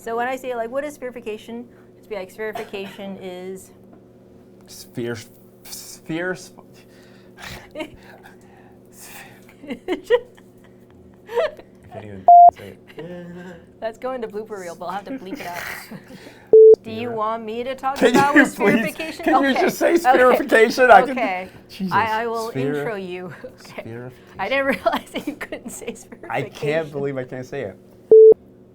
So when I say like, what is spherification? Just be like, spherification is... Spheres. I can't even say it. That's going to blooper reel, but I'll have to bleep it out. Do you Yeah. want me to talk Can about you what spherification? Can you Okay. just say spherification? Okay. Jesus. I will intro you. Okay. I didn't realize that you couldn't say spherification. I can't believe I can't say it.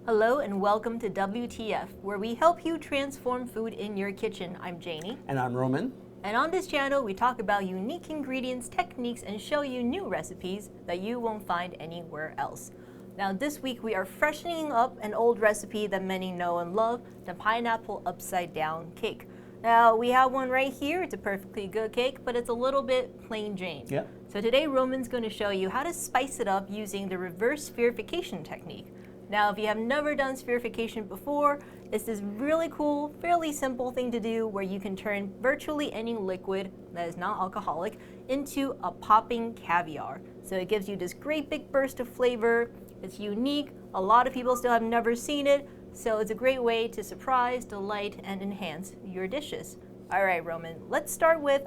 Hello and welcome to WTF, where we help you transform food in your kitchen. I'm Janie. And I'm Roman. And on this channel, we talk about unique ingredients, techniques, and show you new recipes that you won't find anywhere else. Now this week we are freshening up an old recipe that many know and love, the pineapple upside down cake. Now we have one right here. It's a perfectly good cake, but it's a little bit plain Jane. Yeah. So today Roman's going to show you how to spice it up using the reverse spherification technique. Now if you have never done spherification before, it's this really cool, fairly simple thing to do where you can turn virtually any liquid that is not alcoholic into a popping caviar. So it gives you this great big burst of flavor. It's unique. A lot of people still have never seen it, so it's a great way to surprise, delight, and enhance your dishes. All right, Roman, let's start with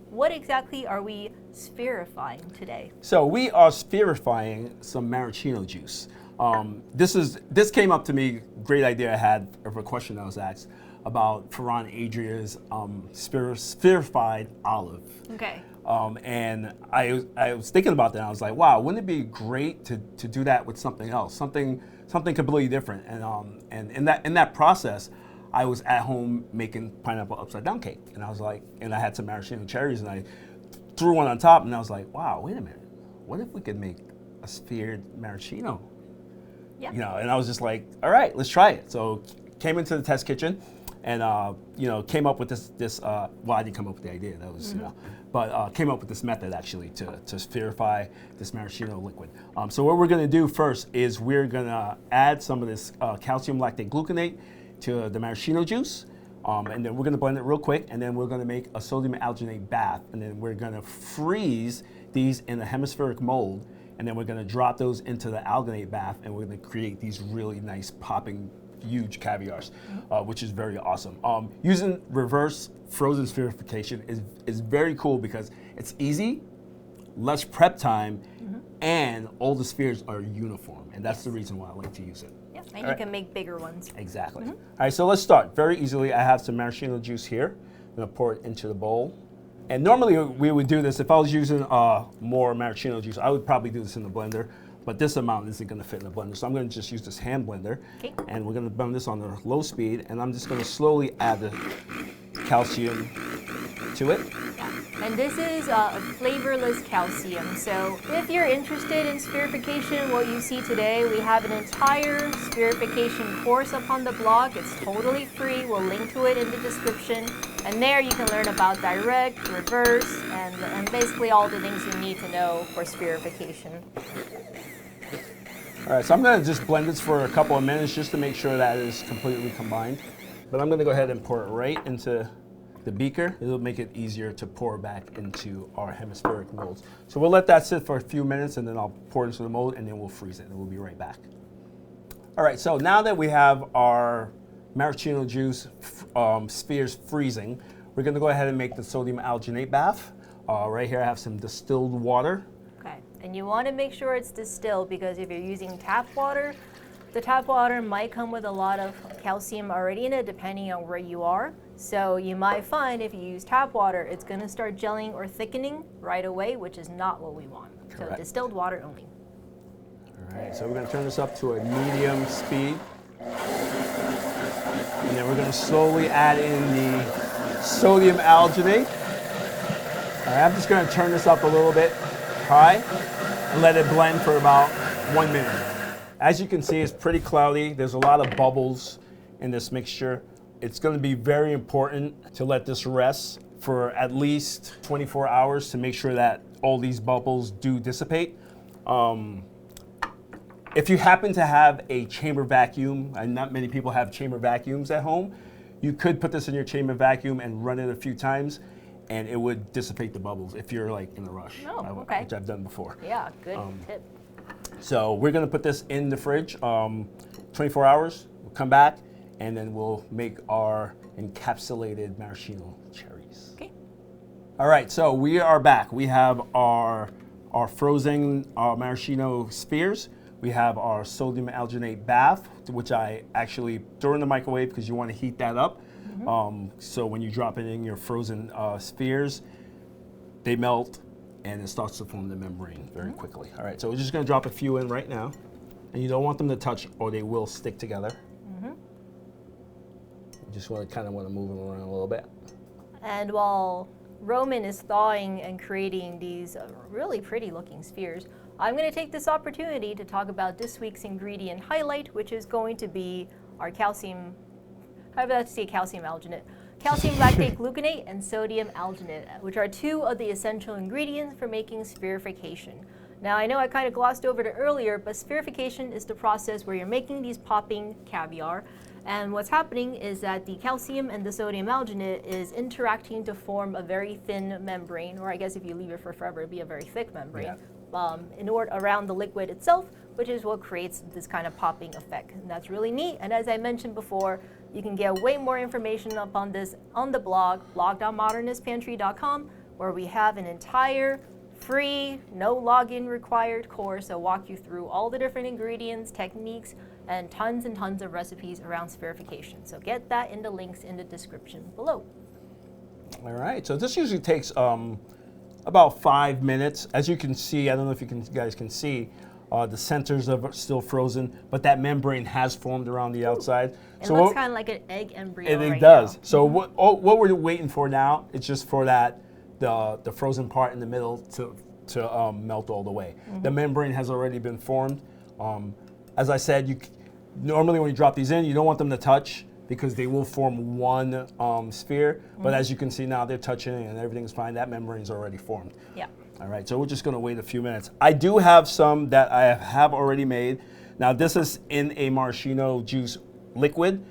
what exactly are we spherifying today? So we are spherifying some maraschino juice. This came up to me, great idea I had of a question I was asked about Ferran Adria's spherified olive. Okay. And I was thinking about that. And I was like, wow, wouldn't it be great to do that with something else, something completely different? And in that process, I was at home making pineapple upside down cake, and I was like, and I had some maraschino cherries, and I threw one on top, and I was like, wow, wait a minute, what if we could make a sphered maraschino? Yeah. You know, and I was just like, all right, let's try it. So came into the test kitchen, and came up with this. Well, I didn't come up with the idea. That was but came up with this method actually to spherify this maraschino liquid. So what we're going to do first is we're going to add some of this calcium lactate gluconate to the maraschino juice, and then we're going to blend it real quick, and then we're going to make a sodium alginate bath, and then we're going to freeze these in a hemispheric mold, and then we're going to drop those into the alginate bath, and we're going to create these really nice popping huge caviars, which is very awesome. Using reverse frozen spherification is very cool because it's easy, less prep time, and all the spheres are uniform, and that's the reason why I like to use it. Yeah, and you can make bigger ones. Exactly. All right, so let's start. Very easily, I have some maraschino juice here. I'm gonna pour it into the bowl. And normally we would do this, if I was using more maraschino juice, I would probably do this in the blender, but this amount isn't gonna fit in the blender. So I'm gonna just use this hand blender, and we're gonna blend this on a low speed, and I'm just gonna slowly add the calcium to it. And this is a flavorless calcium. So if you're interested in spherification, what you see today, we have an entire spherification course up on the blog. It's totally free. We'll link to it in the description. And there you can learn about direct, reverse, and basically all the things you need to know for spherification. All right, so I'm gonna just blend this for a couple of minutes just to make sure that is completely combined. But I'm gonna go ahead and pour it right into the beaker. It'll make it easier to pour back into our hemispheric molds. So we'll let that sit for a few minutes, and then I'll pour it into the mold, and then we'll freeze it, and we'll be right back. All right, so now that we have our maraschino juice spheres freezing, we're gonna go ahead and make the sodium alginate bath. Right here I have some distilled water. Okay, and you wanna make sure it's distilled because if you're using tap water, the tap water might come with a lot of calcium already in it depending on where you are. So you might find if you use tap water, it's gonna start gelling or thickening right away, which is not what we want. Correct. So distilled water only. All right, so we're gonna turn this up to a medium speed. And then we're gonna slowly add in the sodium alginate. All right, I'm just gonna turn this up a little bit high and let it blend for about 1 minute. As you can see, it's pretty cloudy. There's a lot of bubbles in this mixture. It's going to be very important to let this rest for at least 24 hours to make sure that all these bubbles do dissipate. If you happen to have a chamber vacuum, and not many people have chamber vacuums at home, you could put this in your chamber vacuum and run it a few times, and it would dissipate the bubbles if you're like in a rush, okay. which I've done before. Yeah, good tip. So we're gonna put this in the fridge 24 hours. We'll come back, and then we'll make our encapsulated maraschino cherries. Okay. All right, so we are back. We have our frozen maraschino spheres. We have our sodium alginate bath, which I actually throw in the microwave because you want to heat that up. So when you drop it in your frozen spheres, they melt and it starts to form the membrane very quickly. All right, so we're just going to drop a few in right now. And you don't want them to touch or they will stick together. You just want to move them around a little bit. And while Roman is thawing and creating these really pretty looking spheres, I'm going to take this opportunity to talk about this week's ingredient highlight, which is going to be our calcium alginate, calcium lactate gluconate, and sodium alginate, which are two of the essential ingredients for making spherification. Now, I know I kind of glossed over it earlier, but spherification is the process where you're making these popping caviar. And what's happening is that the calcium and the sodium alginate is interacting to form a very thin membrane, or I guess if you leave it for forever, it'd be a very thick membrane, around the liquid itself, which is what creates this kind of popping effect. And that's really neat. And as I mentioned before, you can get way more information up on this on the blog.modernistpantry.com, where we have an entire free, no login required course that walk you through all the different ingredients, techniques, and tons of recipes around spherification. So get that in the links in the description below. All right, so this usually takes about 5 minutes. As you can see, I don't know if you guys can see, the centers are still frozen, but that membrane has formed around the outside. It looks kind of like an egg embryo It right does. now. So what we're waiting for now, it's just for that the frozen part in the middle to melt all the way. The membrane has already been formed. As I said, normally when you drop these in, you don't want them to touch because they will form one sphere. But as you can see now, they're touching and everything's fine. That membrane is already formed. Yeah. All right, so we're just going to wait a few minutes. I do have some that I have already made. Now this is in a maraschino juice liquid.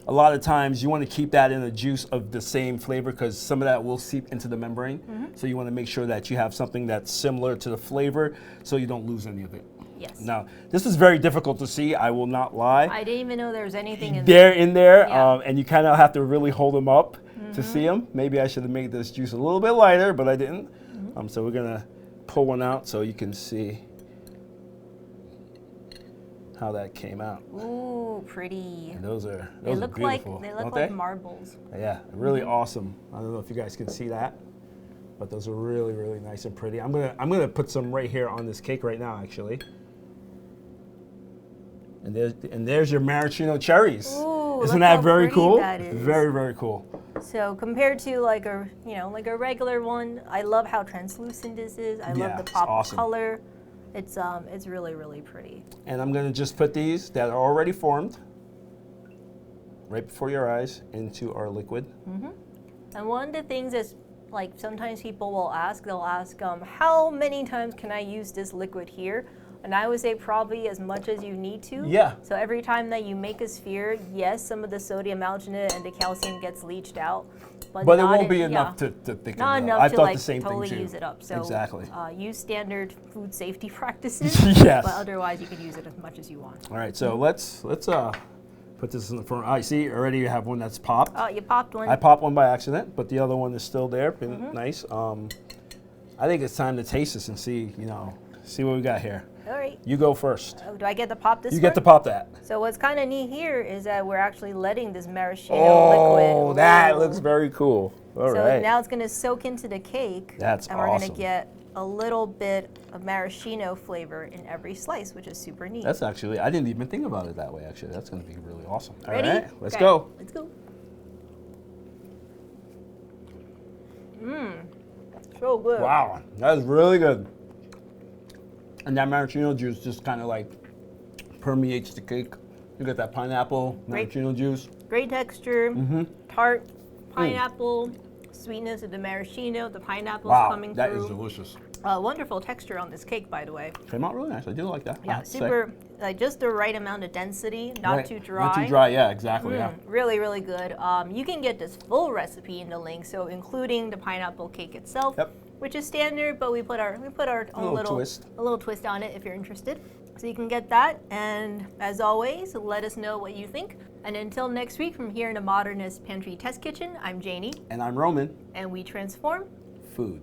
A lot of times you want to keep that in a juice of the same flavor because some of that will seep into the membrane. So you want to make sure that you have something that's similar to the flavor so you don't lose any of it. Yes. Now, this is very difficult to see, I will not lie. I didn't even know there was anything in there. In there, Yeah. And you kind of have to really hold them up to see them. Maybe I should have made this juice a little bit lighter, but I didn't. So we're gonna pull one out so you can see how that came out. Ooh, pretty. And those are They look like beautiful. like marbles. Yeah, really awesome. I don't know if you guys can see that, but those are really, really nice and pretty. I'm gonna put some right here on this cake right now, actually. And there's your maraschino cherries. Ooh, Isn't look that how very pretty cool? that is. Very, very cool. So compared to like a regular one, I love how translucent this is. I Yeah, love the it's pop awesome. color. It's really, really pretty. And I'm gonna just put these that are already formed right before your eyes into our liquid. And one of the things is, like, sometimes people will ask, how many times can I use this liquid here? And I would say probably as much as you need to. Yeah. So every time that you make a sphere, yes, some of the sodium alginate and the calcium gets leached out. But But it won't be enough to thicken not it up. enough I to thought like the same totally thing too. use it up. So Exactly. Use standard food safety practices. Yes. But otherwise, you can use it as much as you want. All right, so let's put this in the front. I see already you have one that's popped. Oh, you popped one. I popped one by accident, but the other one is still there. Been nice. I think it's time to taste this and see what we got here. All right. You go first. Oh, do I get to pop this You one? get to pop that. So what's kind of neat here is that we're actually letting this maraschino Oh, liquid. that roll. looks very cool. All So right. now it's going to soak into the cake. That's and we're going awesome. to get a little bit of maraschino flavor in every slice, which is super neat. That's actually, I didn't even think about it that way, actually. That's going to be really awesome. Ready? All right, let's Okay, go. Let's go. So good. Wow, that is really good. And that maraschino juice just kind of like permeates the cake. You get that pineapple, maraschino juice. Great texture, tart, pineapple, sweetness of the maraschino, the pineapple's coming that through. is delicious. Wonderful texture on this cake, by the way. Came out really nice. I do like that. I Yeah, have to say. super, like just the right amount of density, not Right. too dry. Not too dry, yeah, exactly. Yeah. Really, really good. You can get this full recipe in the link, so including the pineapple cake itself, Yep. which is standard, but we put our own little twist. a little twist on it if you're interested. So you can get that, and as always, let us know what you think. And until next week, from here in the Modernist Pantry Test Kitchen, I'm Janie. And I'm Roman. And we transform Food.